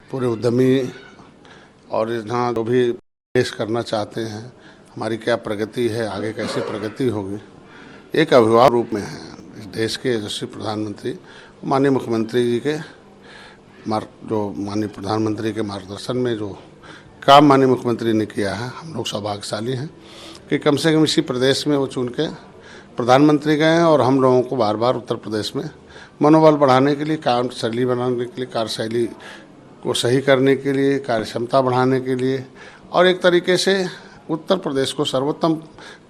पूरे उद्यमी और यहाँ जो भी पेश करना चाहते हैं, हमारी क्या प्रगति है, आगे कैसी प्रगति होगी, एक अभिभावक रूप में है। इस देश के यशस्वी प्रधानमंत्री माननीय मुख्यमंत्री जी के माननीय प्रधानमंत्री के मार्गदर्शन में जो काम माननीय मुख्यमंत्री ने किया है, हम लोग सौभाग्यशाली हैं कि कम से कम इसी प्रदेश में वो चुन के प्रधानमंत्री गए हैं और हम लोगों को बार बार उत्तर प्रदेश में मनोबल बढ़ाने के लिए, कार्यशैली बनाने के लिए, कार्यशैली को सही करने के लिए, कार्यक्षमता बढ़ाने के लिए और एक तरीके से उत्तर प्रदेश को सर्वोत्तम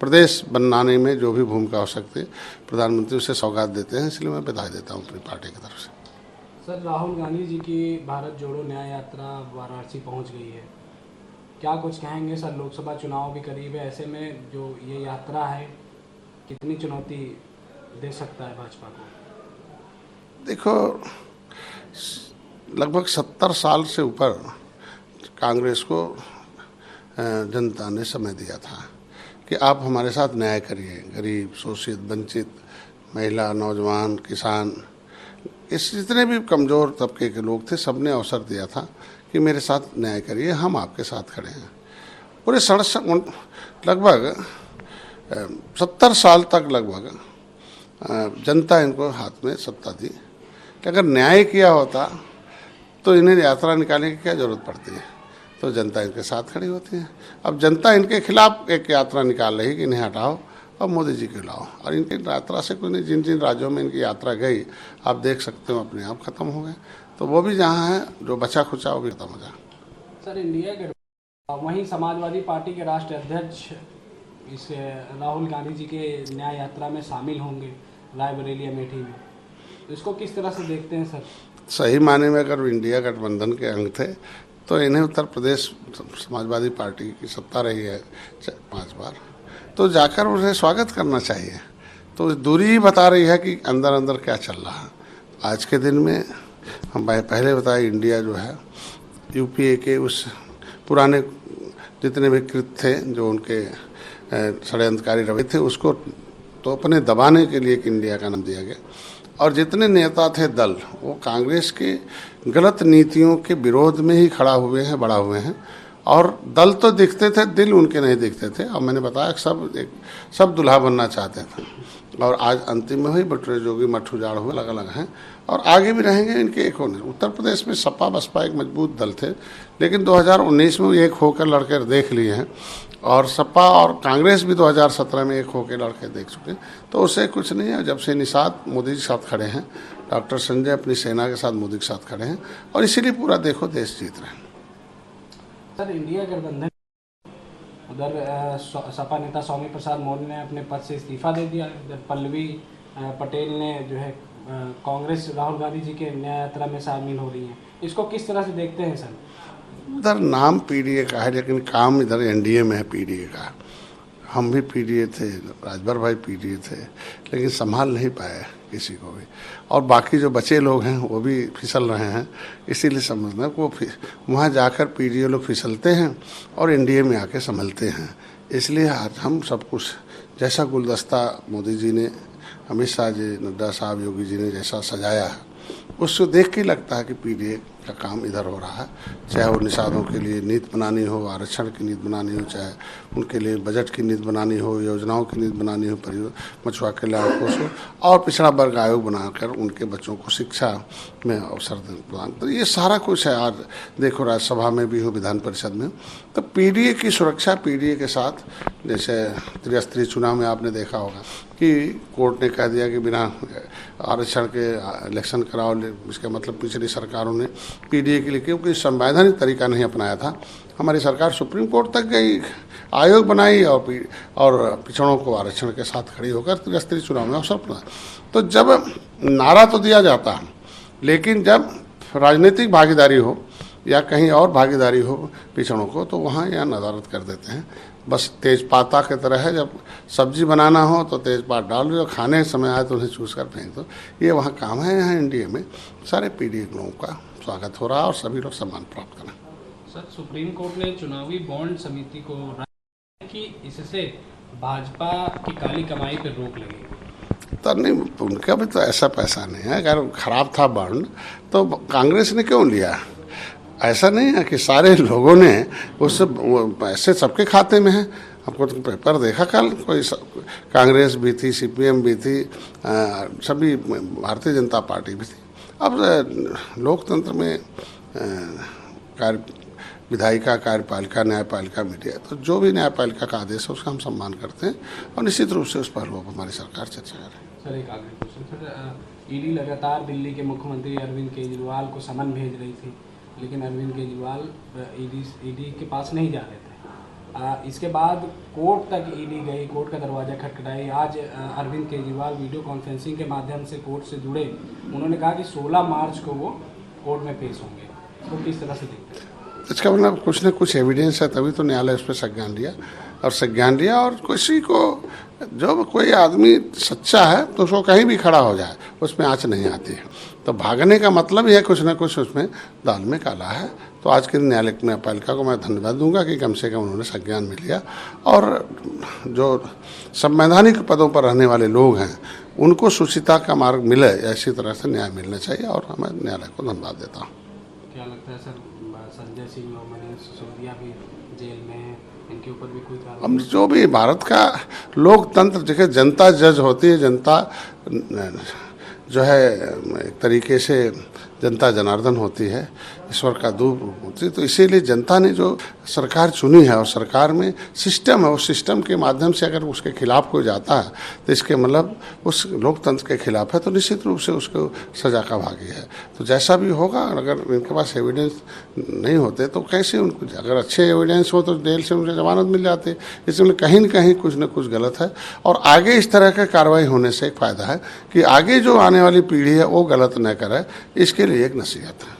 प्रदेश बनाने में जो भी भूमिका हो सकती है, प्रधानमंत्री उसे सौगात देते हैं। इसलिए मैं बधाई देता हूँ अपनी पार्टी की तरफ से। सर, राहुल गांधी जी की भारत जोड़ो न्याय यात्रा वाराणसी पहुँच गई है, क्या कुछ कहेंगे सर? लोकसभा चुनाव भी करीब है, ऐसे में जो ये यात्रा है कितनी चुनौती दे सकता है भाजपा को? देखो, लगभग 70 साल से ऊपर कांग्रेस को जनता ने समय दिया था कि आप हमारे साथ न्याय करिए। गरीब, शोषित, वंचित, महिला, नौजवान, किसान, इस जितने भी कमज़ोर तबके के लोग थे, सबने अवसर दिया था कि मेरे साथ न्याय करिए, हम आपके साथ खड़े हैं। पूरे लगभग 70 साल तक लगभग जनता इनको हाथ में सत्ता दी। अगर न्याय किया होता तो इन्हें यात्रा निकालने की क्या ज़रूरत पड़ती है? तो जनता इनके साथ खड़ी होती है। अब जनता इनके खिलाफ एक यात्रा निकाल रही कि इन्हें हटाओ और मोदी जी को लाओ, और इनकी यात्रा से कोई नहीं। जिन जिन राज्यों में इनकी यात्रा गई, आप देख सकते हो, अपने आप खत्म हो गए। तो वो भी जहाँ है, जो बचा खुचा वो भी खत्म हो जाए। सर, इंडिया के वहीं समाजवादी पार्टी के राष्ट्रीय अध्यक्ष इस राहुल गांधी जी के न्याय यात्रा में शामिल होंगे रायबरेली अमेठी में, तो इसको किस तरह से देखते हैं सर? सही माने में अगर इंडिया गठबंधन के अंग थे तो इन्हें उत्तर प्रदेश समाजवादी पार्टी की सत्ता रही है 5 बार, तो जाकर उन्हें स्वागत करना चाहिए। तो दूरी ही बता रही है कि अंदर अंदर क्या चल रहा है। आज के दिन में हम पहले बताए, इंडिया जो है यूपीए के उस पुराने जितने भी कृत्य थे, जो उनके षड्यंत्रकारी रवैये थे, उसको तो अपने दबाने के लिए इंडिया का नाम दिया गया। और जितने नेता थे दल, वो कांग्रेस के गलत नीतियों के विरोध में ही खड़ा हुए हैं, बड़ा हुए हैं। और दल तो दिखते थे, दिल उनके नहीं दिखते थे। और मैंने बताया सब दुल्हा बनना चाहते थे। और आज अंतिम में हुई बटुरे जोगी मठ उजाड़ हुए, अलग अलग हैं और आगे भी रहेंगे। इनके एक होने, उत्तर प्रदेश में सपा बसपा एक मजबूत दल थे, लेकिन 2019 में एक होकर लड़कर देख लिए हैं। और सपा और कांग्रेस भी 2017 में एक होकर लड़के देख चुके हैं। तो उससे कुछ नहीं है। जब से निषाद मोदी के साथ खड़े हैं, डॉक्टर संजय अपनी सेना के साथ मोदी के साथ खड़े हैं, और इसीलिए पूरा देखो देश जीत रहे हैं। सर, इंडिया गठबंधन उधर सपा नेता स्वामी प्रसाद मौर्य ने अपने पद से इस्तीफा दे दिया। इधर पल्लवी पटेल ने जो है कांग्रेस राहुल गांधी जी के न्याय यात्रा में शामिल हो रही है, इसको किस तरह से देखते हैं सर? उधर नाम पीडीए का है, लेकिन काम इधर एनडीए में है पीडीए का। हम भी पीडीए थे, राजभर भाई पीडीए थे, लेकिन संभाल नहीं पाए किसी को भी। और बाकी जो बचे लोग हैं वो भी फिसल रहे हैं। इसीलिए समझना वो वहाँ जाकर पीडीए लोग फिसलते हैं और एनडीए में आके संभलते हैं। इसलिए आज हम सब कुछ जैसा गुलदस्ता मोदी जी ने, अमित शाह जी, नड्डा साहब, योगी जी ने जैसा सजाया है, उसको देख के लगता है कि पीडीए का काम इधर हो रहा है। चाहे वो निषादों के लिए नीति बनानी हो, आरक्षण की नीति बनानी हो, चाहे उनके लिए बजट की नीति बनानी हो, योजनाओं की नीति बनानी हो, मछुआ कल्याण कोष हो, और पिछड़ा वर्ग आयोग बनाकर उनके बच्चों को शिक्षा में अवसर प्रदान। तो ये सारा कुछ है। आज देखो, राज्यसभा में भी हो, विधान परिषद में। तो पीडीए की सुरक्षा, पीडीए के साथ, जैसे त्रिस्तरीय चुनाव में आपने देखा होगा कि कोर्ट ने कह दिया कि बिना आरक्षण के इलेक्शन कराओ। इसका मतलब पिछली सरकारों ने पीडीए के लिए, क्योंकि संवैधानिक तरीका नहीं अपनाया था, हमारी सरकार सुप्रीम कोर्ट तक गई, आयोग बनाई और पिछड़ों को आरक्षण के साथ खड़ी होकर त्रिस्तरीय चुनाव में अवसर प्रदान। तो जब नारा तो दिया जाता है, लेकिन जब राजनीतिक भागीदारी हो या कहीं और भागीदारी हो पिछड़ों को, तो वहाँ यहाँ नदारत कर देते हैं। बस तेजपाता की तरह है, जब सब्जी बनाना हो तो तेजपात डाल दो, खाने समय आए तो उन्हें चूस कर फेंक दो। ये वहाँ काम है। यहाँ एनडीए में सारे पीडीए लोगों का स्वागत हो रहा है और सभी लोग सम्मान प्राप्त करें। सर, सुप्रीम कोर्ट ने चुनावी बॉन्ड समिति को राय कि इससे भाजपा की काली कमाई पर रोक लगेगी। तो नहीं, उनका भी तो ऐसा पैसा नहीं है। अगर खराब था बॉन्ड तो कांग्रेस ने क्यों लिया? ऐसा नहीं है कि सारे लोगों ने उस पैसे सबके खाते में है। आपको तो पेपर देखा कल, कोई कांग्रेस भी थी, सीपीएम भी थी, सभी भारतीय जनता पार्टी भी थी। अब लोकतंत्र में विधायिका, कार्यपालिका, न्यायपालिका, मीडिया, तो जो भी न्यायपालिका का आदेश है उसका हम सम्मान करते हैं और निश्चित रूप से उस पहलुओं पर हमारी सरकार चर्चा कर रही है। सर एक आखिरी क्वेश्चन सर, ईडी लगातार दिल्ली के मुख्यमंत्री अरविंद केजरीवाल को समन भेज रही थी, लेकिन अरविंद केजरीवाल ईडी के पास नहीं जा रहे थे। इसके बाद कोर्ट तक ईडी गई, कोर्ट का दरवाज़ा खटखटाई। आज अरविंद केजरीवाल वीडियो कॉन्फ्रेंसिंग के माध्यम से कोर्ट से जुड़े। उन्होंने कहा कि 16 मार्च को वो कोर्ट में पेश होंगे। तो किस तरह से देखते हैं? इसका मतलब कुछ न कुछ एविडेंस है, तभी तो न्यायालय उस पर संज्ञान लिया और किसी को, जो कोई आदमी सच्चा है तो उसको कहीं भी खड़ा हो जाए उसमें आँच नहीं आती है। तो भागने का मतलब ही है कुछ ना कुछ उसमें दाल में काला है। तो आज के न्यायालय न्यायपालिका को मैं धन्यवाद दूंगा कि कम से कम उन्होंने संज्ञान में लिया और जो संवैधानिक पदों पर रहने वाले लोग हैं उनको सुचिता का मार्ग मिले, ऐसी तरह से न्याय मिलना चाहिए और मैं न्यायालय को धन्यवाद देता हूँ। क्या लगता है सर, संजय सिंह और मनीष सिसोदिया भी जेल में हैं, इनके ऊपर भी कोई कार्रवाई? हम जो भी भारत का लोकतंत्र, देखिए जनता जज होती है, जनता जो है एक तरीके से जनता जनार्दन होती है, ईश्वर का दूत होती है। तो इसीलिए जनता ने जो सरकार चुनी है और सरकार में सिस्टम है, उस सिस्टम के माध्यम से अगर उसके खिलाफ कोई जाता है तो इसके मतलब उस लोकतंत्र के खिलाफ है, तो निश्चित रूप से उसको सजा का भागी है। तो जैसा भी होगा, अगर इनके पास एविडेंस नहीं होते तो कैसे उनको, अगर अच्छे एविडेंस हो तो जेल से उनसे जमानत मिल जाती है। इसलिए कहीं न कहीं कुछ न कुछ गलत है और आगे इस तरह का कार्रवाई होने से एक फ़ायदा है कि आगे जो आने वाली पीढ़ी है वो गलत न करे, इसके लिए एक नसीहत है।